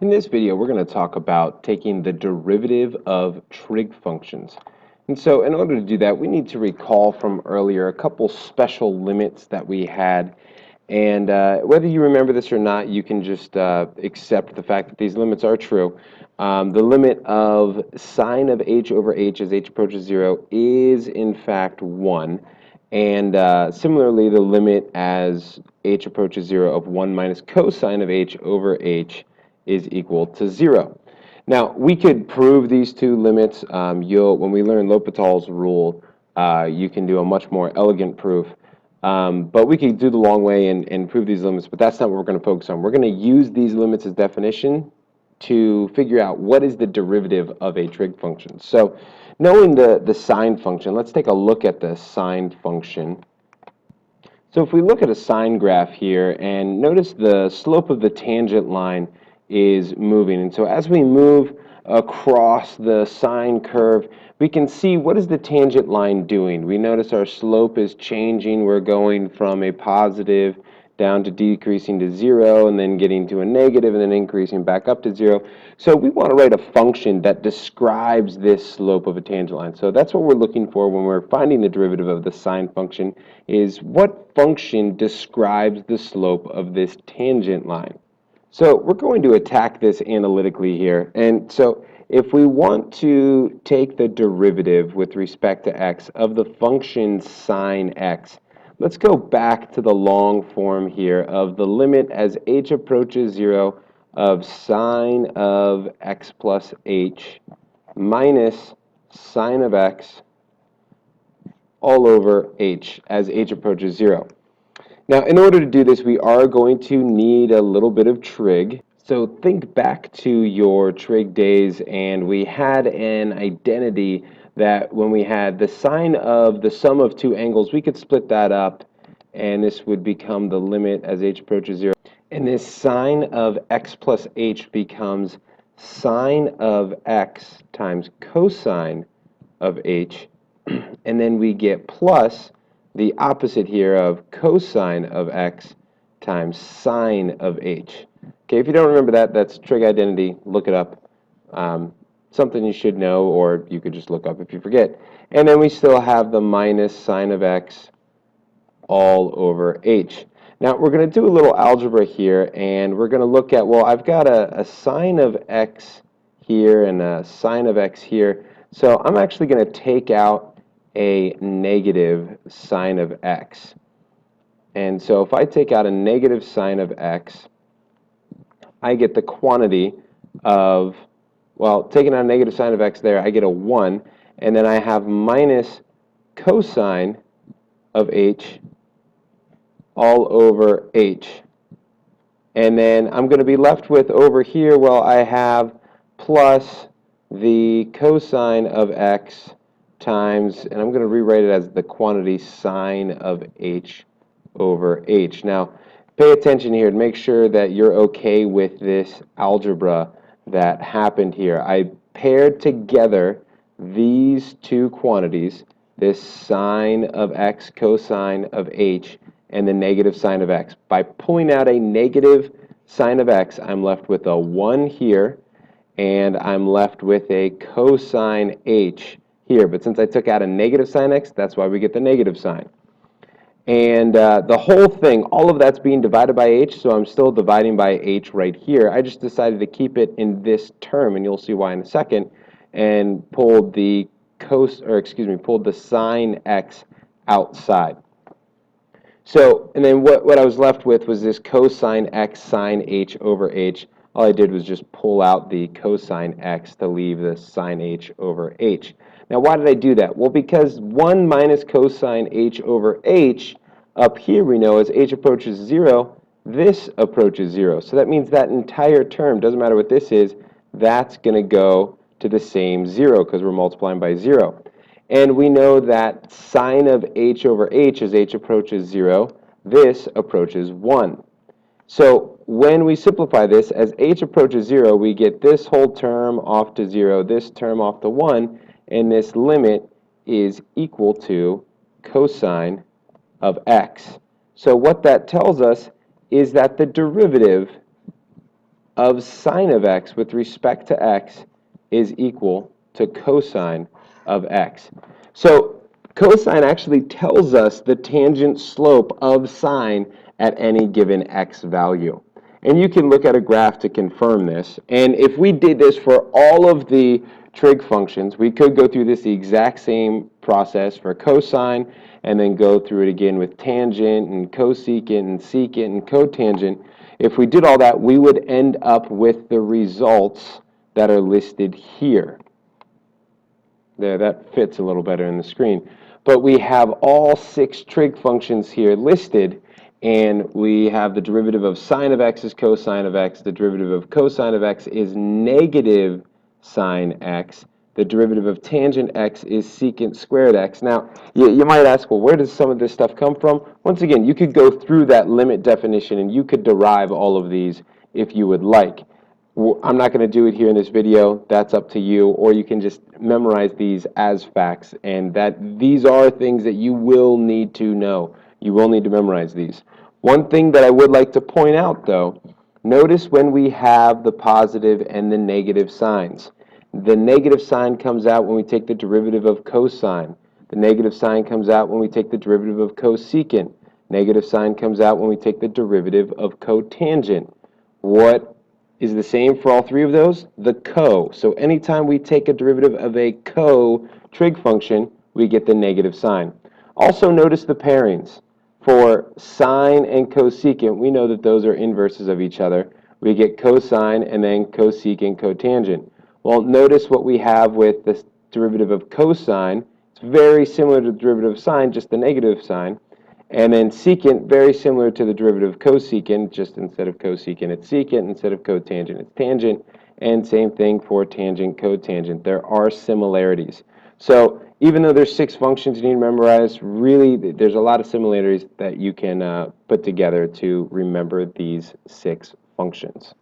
In this video, we're going to talk about taking the derivative of trig functions. And so in order to do that, we need to recall from earlier a couple special limits that we had. And whether you remember this or not, you can just accept the fact that these limits are true. The limit of sine of h over h as h approaches 0 is in fact 1. And similarly, the limit as h approaches 0 of 1 minus cosine of h over h is equal to 0. Now, we could prove these two limits. When we learn L'Hopital's rule, you can do a much more elegant proof. But we could do the long way and prove these limits, but that's not what we're going to focus on. We're going to use these limits as definition to figure out what is the derivative of a trig function. So knowing the sine function, let's take a look at the sine function. So if we look at a sine graph here and notice the slope of the tangent line is moving. And so as we move across the sine curve, we can see what is the tangent line doing. We notice our slope is changing. We're going from a positive down to decreasing to 0, and then getting to a negative, and then increasing back up to 0. So we want to write a function that describes this slope of a tangent line. So that's what we're looking for when we're finding the derivative of the sine function, is what function describes the slope of this tangent line. So we're going to attack this analytically here. And so if we want to take the derivative with respect to x of the function sine x, let's go back to the long form here of the limit as h approaches 0 of sine of x plus h minus sine of x all over h as h approaches 0. Now, in order to do this, we are going to need a little bit of trig. So think back to your trig days, and we had an identity that when we had the sine of the sum of two angles, we could split that up, and this would become the limit as h approaches 0. And this sine of x plus h becomes sine of x times cosine of h, and then we get plus the opposite here of cosine of x times sine of h. Okay, if you don't remember that, that's trig identity. Look it up. Something you should know, or you could just look up if you forget. And then we still have the minus sine of x all over h. Now, we're going to do a little algebra here, and we're going to look at, well, I've got a sine of x here and a sine of x here. So I'm actually going to take out a negative sine of x. And so if I take out a negative sine of x, I get the quantity of, well, taking out a negative sine of x there, I get a 1. And then I have minus cosine of h all over h. And then I'm going to be left with over here, well, I have plus the cosine of x times, and I'm going to rewrite it as the quantity sine of h over h. Now, pay attention here and make sure that you're okay with this algebra that happened here. I paired together these two quantities, this sine of x cosine of h, and the negative sine of x. By pulling out a negative sine of x, I'm left with a 1 here, and I'm left with a cosine h here. But since I took out a negative sine x, that's why we get the negative sign. And the whole thing, all of that's being divided by h, so I'm still dividing by h right here. I just decided to keep it in this term, and you'll see why in a second, and pulled the pulled the sine x outside. So, and then what I was left with was this cosine x sine h over h. All I did was just pull out the cosine x to leave the sine h over h. Now, why did I do that? Well, because 1 minus cosine h over h, up here we know as h approaches 0, this approaches 0. So that means that entire term, doesn't matter what this is, that's going to go to the same 0 because we're multiplying by 0. And we know that sine of h over h as h approaches 0, this approaches 1. So when we simplify this, as h approaches 0, we get this whole term off to 0, this term off to 1, and this limit is equal to cosine of x. So what that tells us is that the derivative of sine of x with respect to x is equal to cosine of x. So cosine actually tells us the tangent slope of sine at any given x value. And you can look at a graph to confirm this. And if we did this for all of the trig functions, we could go through this the exact same process for cosine, and then go through it again with tangent and cosecant and secant and cotangent. If we did all that, we would end up with the results that are listed here. There, that fits a little better in the screen. But we have all 6 trig functions here listed, and we have the derivative of sine of x is cosine of x. The derivative of cosine of x is negative sine x. The derivative of tangent x is secant squared x. Now, you might ask, well, where does some of this stuff come from? Once again, you could go through that limit definition, and you could derive all of these if you would like. I'm not going to do it here in this video. That's up to you, or you can just memorize these as facts, and that these are things that you will need to know. You will need to memorize these. One thing that I would like to point out, though, notice when we have the positive and the negative signs. The negative sign comes out when we take the derivative of cosine. The negative sign comes out when we take the derivative of cosecant. Negative sign comes out when we take the derivative of cotangent. What is the same for all 3 of those? The co. So anytime we take a derivative of a co-trig function, we get the negative sign. Also notice the pairings. For sine and cosecant, we know that those are inverses of each other. We get cosine and then cosecant cotangent. Well, notice what we have with the derivative of cosine. It's very similar to the derivative of sine, just the negative sign. And then secant, very similar to the derivative of cosecant, just instead of cosecant, it's secant, instead of cotangent, it's tangent, and same thing for tangent, cotangent. There are similarities. So even though there's 6 functions you need to memorize, really there's a lot of similarities that you can put together to remember these 6 functions.